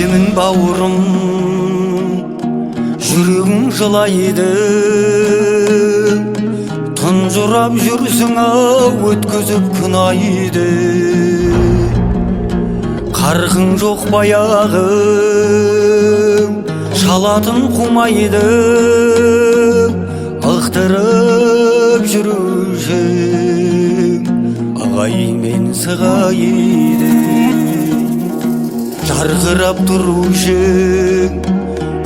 Емін бауырым, жүрегің жылайды, тұнжырап жүрсің-ау өткізіп күн айды. Қарғың жоқ баяғым, шалатын қумайды, ықтырып жүрушің ағаймен сығайды. Жарқырап тұрушың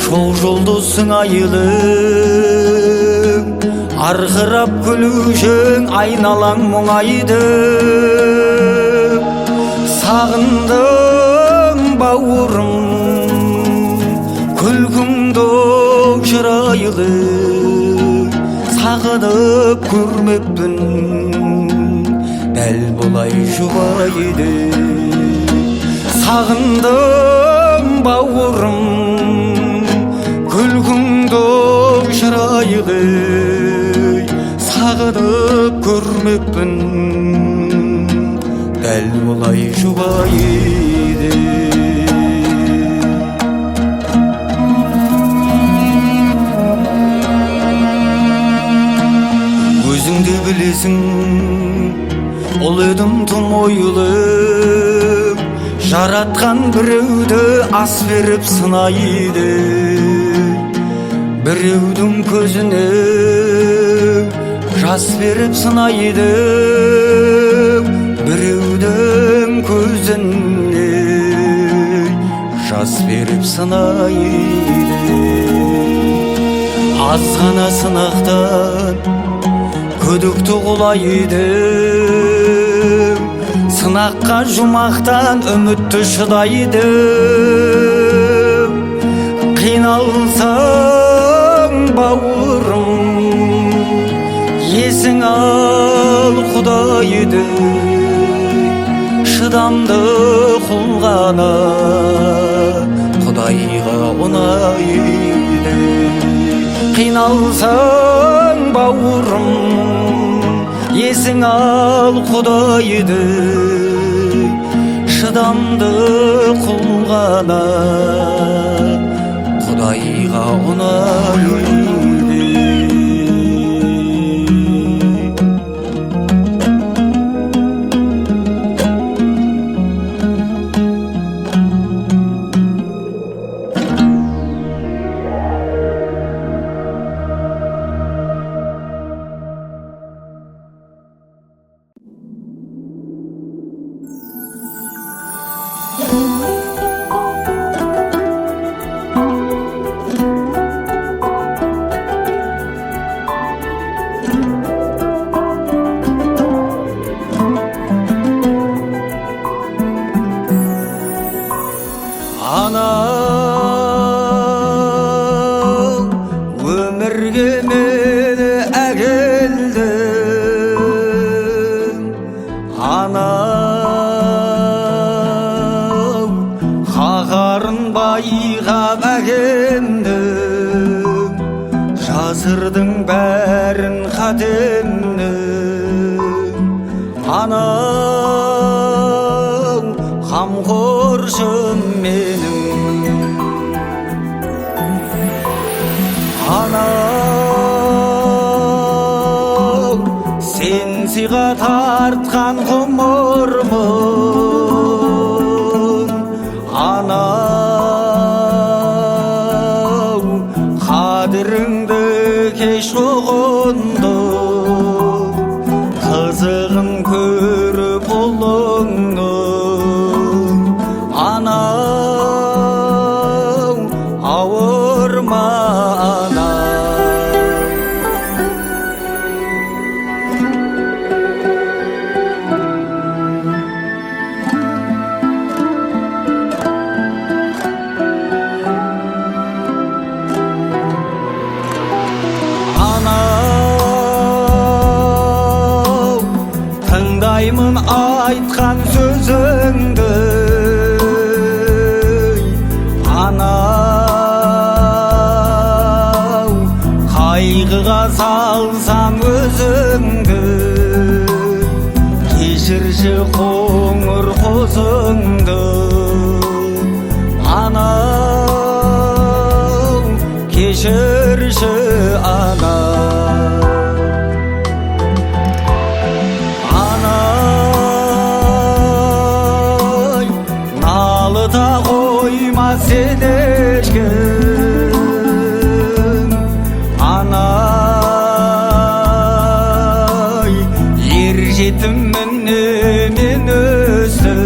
шоқ жұлдызсың айылым, арқырап күлушің айналаң мұңайды. Сағындым бауырым, күлкіңді шырайлы, сағынып көрмеппін дәл бұлай жұбайды. Сағындым бауырым, күлкіңді шырайлы, сағынып көрмеппін дәл бұлай жұбайды. Өзіңді білесің, ол едім тым ойлы, жаратқан біреуді ас беріп сынайды. Біреудің көзіне жас беріп сынайды, біреудің көзіне жас беріп сынайды. Аз ғана сынақтан күдікті құлайды, сынаққа жұмақтан үмітті шыдайды. Қиналсаң бауырым, есің ал Құдайды, шыдамды құлғана Құдайға ұнайды. Қиналсаң бауырым, есің ал Құдайды, шыдамды құлғана Құдайға ұнайды. Анау өмірге мені әкелдің, анау қаһарын байқап әкемдің, жасырдың бәрін қатемнің. Анау қамқоршым менің, анау сен сыйға тартқан ғұмырмын, анау қадіріңді кеш ұғындым, қызығын көріп ұлыңның. Анау ауырма тыңдаймын айтқан сөзіңді, анау қайғыға салсам өзіңді, кешірші қоңыр қозыңды. Ана сен ешкім анай ер жетіммін мен өстім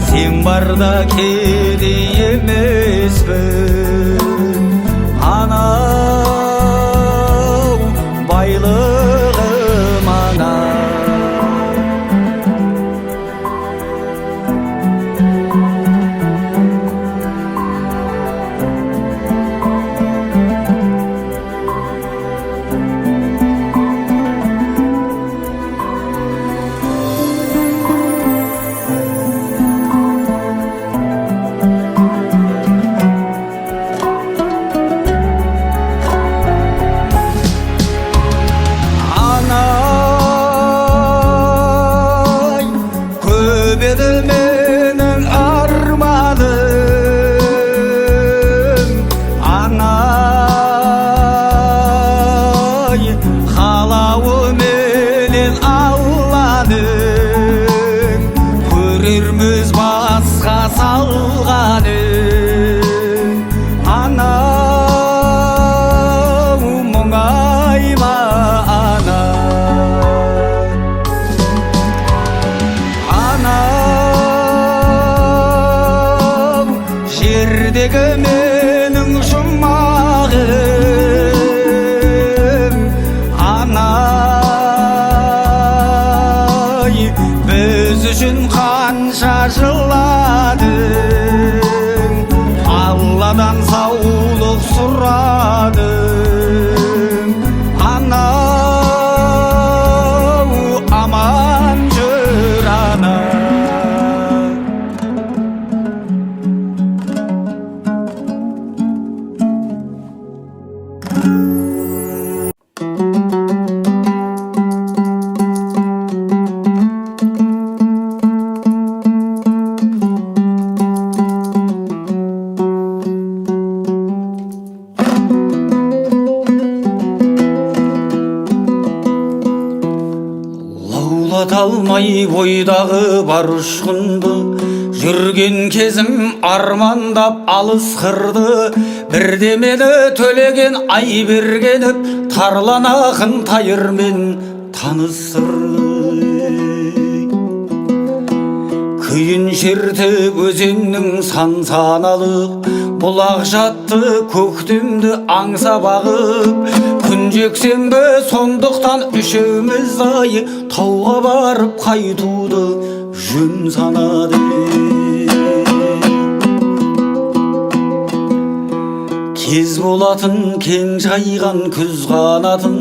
сен барда кедей емеспін анау байлығым анау менің арманым анай қалауыменен Алланың көрерміз басқа салғанын анау мұңайма жердегі менің жұмағым анай біз үшін қанша жыладың Алладан саулық сұрадың анау аман жүр анау лаулата алмай бойдағы бар ұшқынды жүрген кезім армандап алыс қырды бірдемені төлеген ай бергеніп тарлан ақын тайырмен таныстырды күйін шертіп өзеннің сан-саналық бұлақ жатты көктемді аңсап ағып күн жексенбі сондықтан үшеуміз-ай тауға барып қайтуды жөн санады кез болатын кең жайған күз қанатын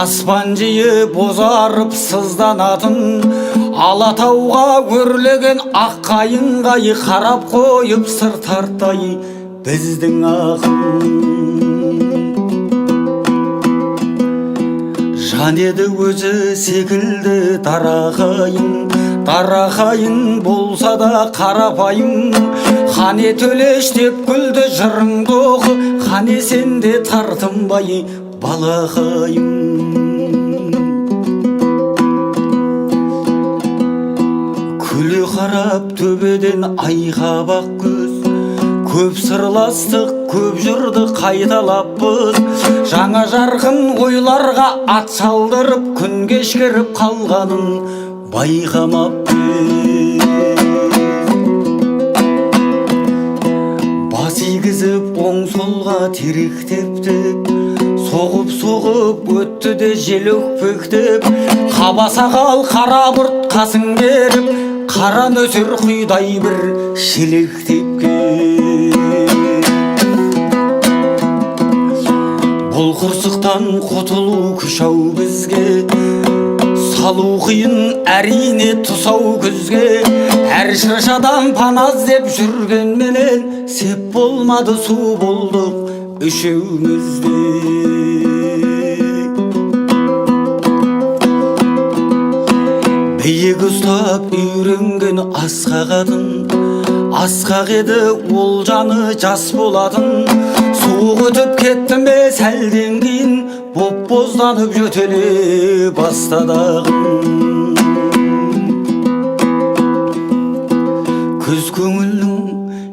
аспан жиі бозарып сызданатын алатауға өрлеген ақ қайыңғай қарап қойып сыр тартай біздің ақын жан еді өзі секілді дарақайың болса да қарапайым қане төлеш деп күлді жырыңды оқы қане сенде тартынбай балақайым күле қарап төбеден айға бақ көз көп сырластық көп жырды қайталаппыз жаңа жарқын ойларға ат салдырып күн кешкіріп қалғанын байқамаппыз бас игізіп оң солға теректеп соғып өтті де жел өкпектеп қаба сақал қара бұрт қасын керіп қара нөсер құйдай бір шелек тепкен бұл құрсықтан құтылу күш-ау бізге салу қиын әрине тұсау күзге әр шыршадан пана іздеп жүргенменен сеп болмады су болдық үшеумізде биік ұстап үйренген асқақ атын асқақ еді ол жаны жас болатын суық өтіп кетті ме сәлден кейін боп-бозданып жөтеле бастадағым күз көңілдің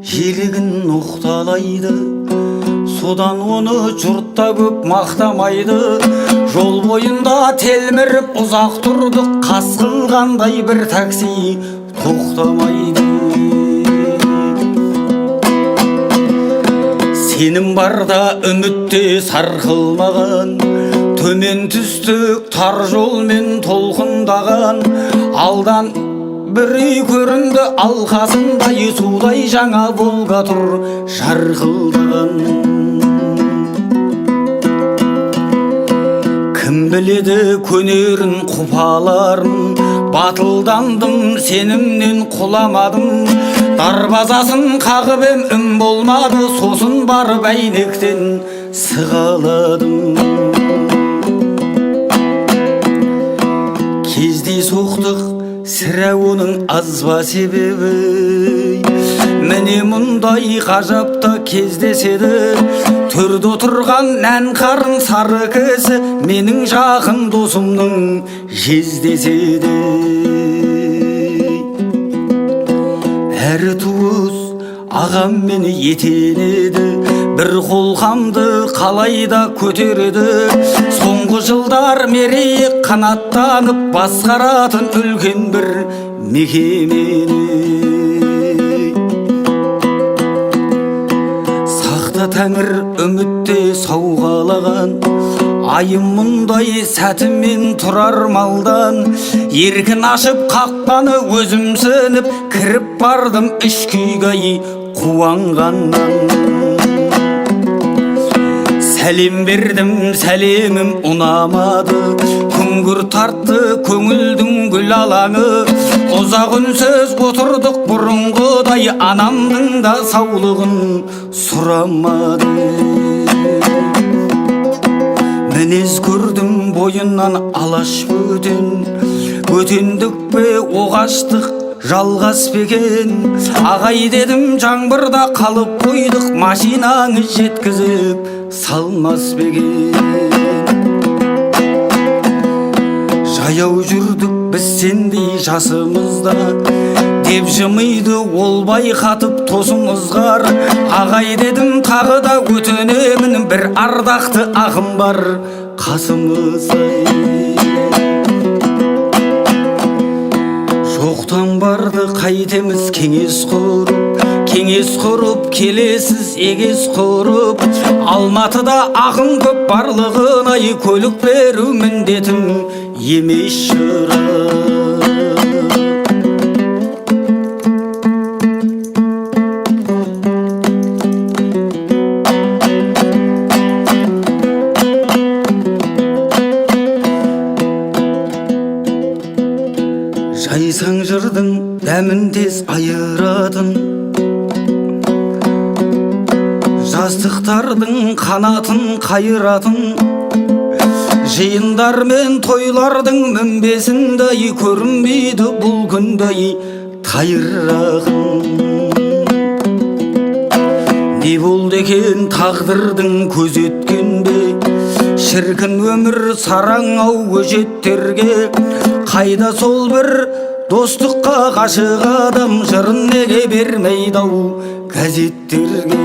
желігін ноқталайды, содан оны жұртта көп мақтамайды. Жол бойында телміріп ұзақ тұрдық, қас қылғандай бір такси тоқтамайды. Сенім барда үмітте сарқылмаған, төмен түстік тар жолмен толқындаған, алдан бір үй көрінді алқасындай, судай жаңа Волга тұр жарқылдаған. Кім біледі көнерін құпаларын, батылдандым сенімнен құламадым. Дарбазасын қағып үн болмады, сосын барып әйнектен сығаладым. Кездей соқтық, сірә оның азба себебі, міне мұндай ғажапта кездеседі. Төрде отырған нән қарын сары кісі, менің жақын досымның жездеседі. Әрі туыс ағам мені етенеді, бір қолқамды қалайда көтереді. Соңғы жылдар мерейі қанаттанып басқаратын үлкен бір мекемені. Сақта тәңір үмітте сауғалаған, айым мұндай сәтімен тұрар малдан. Еркін ашып қақпаны өзімсініп, кіріп бардым іш күйгай қуанғаннан. Сәлем бердім, сәлемім ұнамады, күңгір тартты көңілдің гүл алаңы. Ұзақ үнсіз отырдық бұрынғыдай, анамның да саулығын сұрамады. Мінез көрдім бойынан алаш бөтен, өтендік пе оғаштық жалғас бекен. Ағай дедім жаңбырда қалып қойдық, машинаңы жеткізіп салмас бекен. Жаяу жүрдік біз сендей жасымызда, деп жымиды ол байқатып тосымызғар. Ағай дедім тағы да өтінемін, бір ардақты ағым бар қасымызда. Жоқтан барды қайтеміз кеңес құрып, келесіз егес құрып. Алматыда ағын көп барлығын, ай көлік беру міндетім емес шығар. Жайсаң жырдың дәмін тез айыратын, жастықтардың қанатын қайыратын. Жиындар мен тойлардың мінбесіндей, көрінбейді бұл күндей тайырағын. Не болды екен тағдырдың көзеткенде, шіркін өмір сараңау өжеттерге. Қайда сол бір достыққа ғашық адам, жырын неге бермейді ау газеттерге.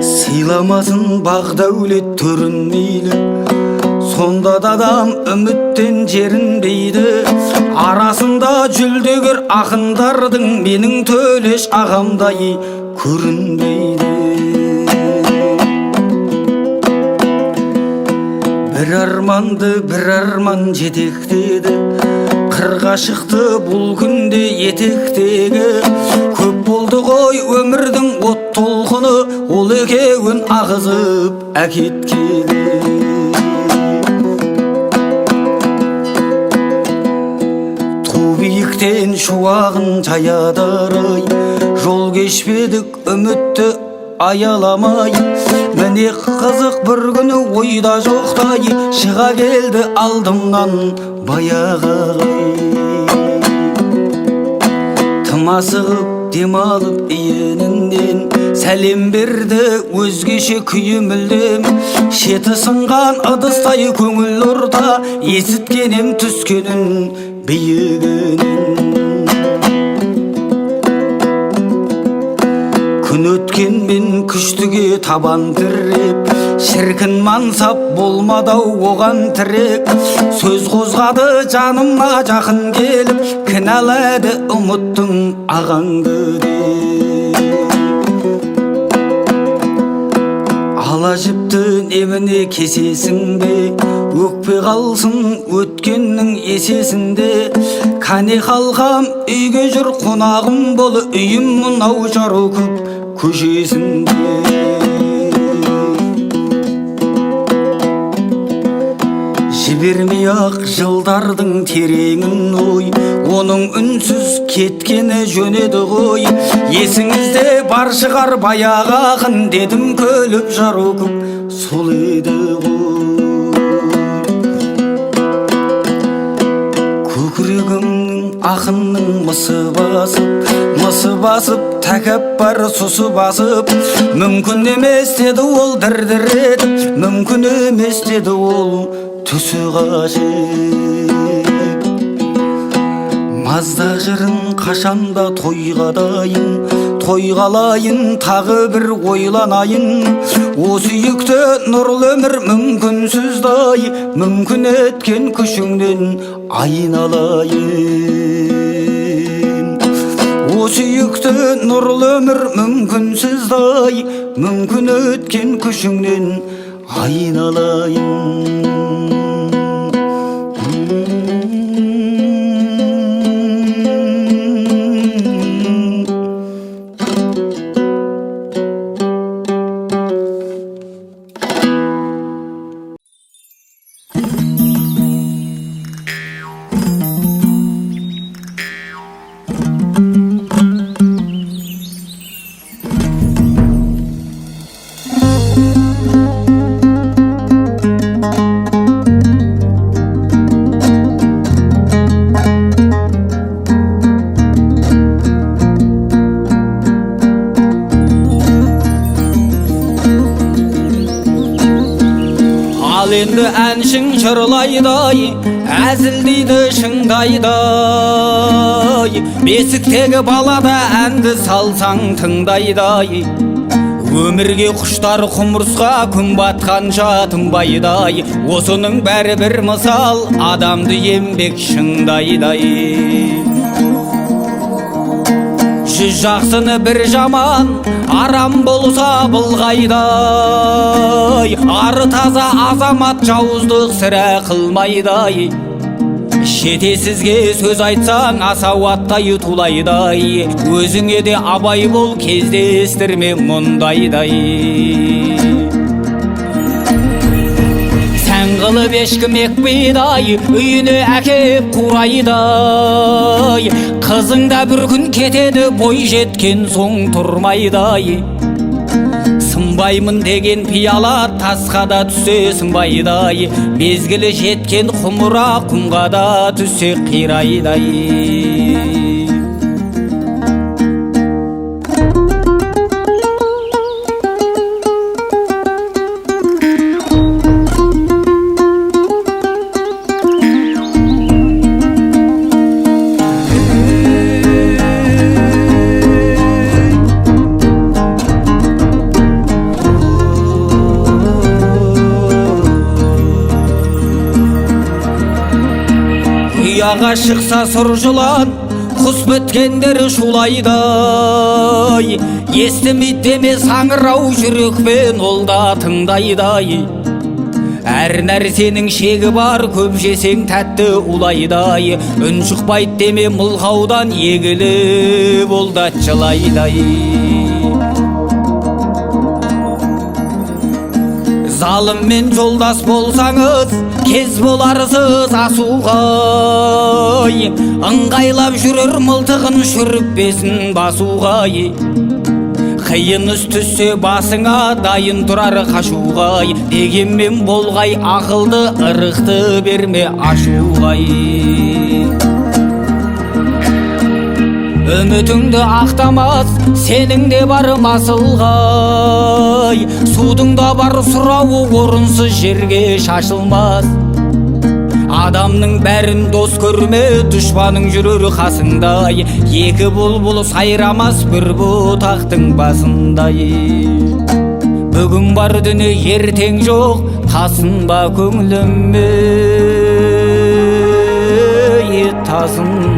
Сыйламасын бақ дәулет түрін мейлі, сонда да адам үміттен жерінбейді. Арасында жүлдегер ақындардың менің Төлеш ағамдай көрінбейді. Бір арман жетектеді, қырға шықты бұл күнде етектегі. Көп болды ғой өмірдің от толқыны, ол екеуін ағызып әкеткені. Ту биіктен шуағын жаядарай, жол кешпедік үмітті аяламай. Міне қызық бір күні ойда жоқтай, шыға келді алдымнан баяғағай. Тым асығып демалып иінінен, сәлем берді өзгеше күйі мүлдем. Шеті сынған ыдыстай көңіл орта, есіткенем түскенін биігінен. Күн өткенмен күштіге табан тіреп, шіркін мансап болмадау оған тірек. Сөз қозғады жаныма жақын келіп, кінәлады ұмыттың ағаңды деп. Ала жіпті неміне кесесің бе, өкпе қалсын өткеннің есесінде. Кәне қалқам үйге жүр қонағым бол, үйім мынау жару көп көшесінде. Жібермей ақ жылдардың тереңін ой, оның үнсіз кеткені жөнеді ғой. Есіңізде бар шығар баяғы ақын, дедім көліп жару көп сол еді ғой. Көкірегімнің ақынның мысы басып, тәкаппар сұсы басып. Мүмкін емес деді ол дір-дір етіп, мүмкін емес деді ол түсі қашып. Мазда жырын қашанда тойға дайын, тойғалайын тағы бір ойланайын. Осы сүйікті нұрлы өмір мүмкінсіздай, мүмкін еткен күшіңнен айналайын. Осы сүйікті нұрлы өмір мүмкінсіздай, мүмкін еткен күшіңнен айналайын. Енді әншің жырлайдай, әзілдейді шыңдайдай. Бесіктегі балада әнді салсаң тыңдайдай. Өмірге құштар құмырсқа күн батқанша тынбайдай. Осының бәрі бір мысал, адамды еңбек шыңдайдай. Жүз жақсыны бір жаман, арам болса былғайдай. Ары таза азамат жауыздық сірә қылмайдай. Шетесізге сөз айтсаң асауаттай тулайдай. Өзіңе де абай бол, кездестірме мұндайдай. Сән қылып ешкім екпейдай, үйіне әкеп қурайдай. Қызыңда бір күн кетеді, бой жеткен соң тұрмайдай. Сынбаймын деген пияла тасқа да түссе сынбайдай. Мезгілі жеткен құмыра құмға да түссе қирайдай. Ұяға шықса сұр жылан, құс біткендер шулайдай. Естімейді деме саңырау жүрекпен ол да тыңдайдай. Әр нәрсенің шегі бар, көп жесең тәтті улайдай. Үн шықпайды деме мылғаудан, егіліп ол да жылайдай. Залыммен жолдас болсаңыз, кез боларсыз асуғай. Ыңғайлап жүрер мылтығын шүріппесін басуғай. Қиын іс түссе басыңа дайын тұрар қашуғай. Дегенмен болғай ақылды, ырықты берме ашуғай. үмітіңді ақтамас сенің де бар масылғай, судың да бар сұрауы орынсыз жерге шашылмас. Адамның бәрін дос көрме, дұшпаның жүрер қасыңдай, екі бұлбұл сайрамас бір бұтақтың басындай. Бүгін бар дүние ертең жоқ, тасынба көңіліме, тасынба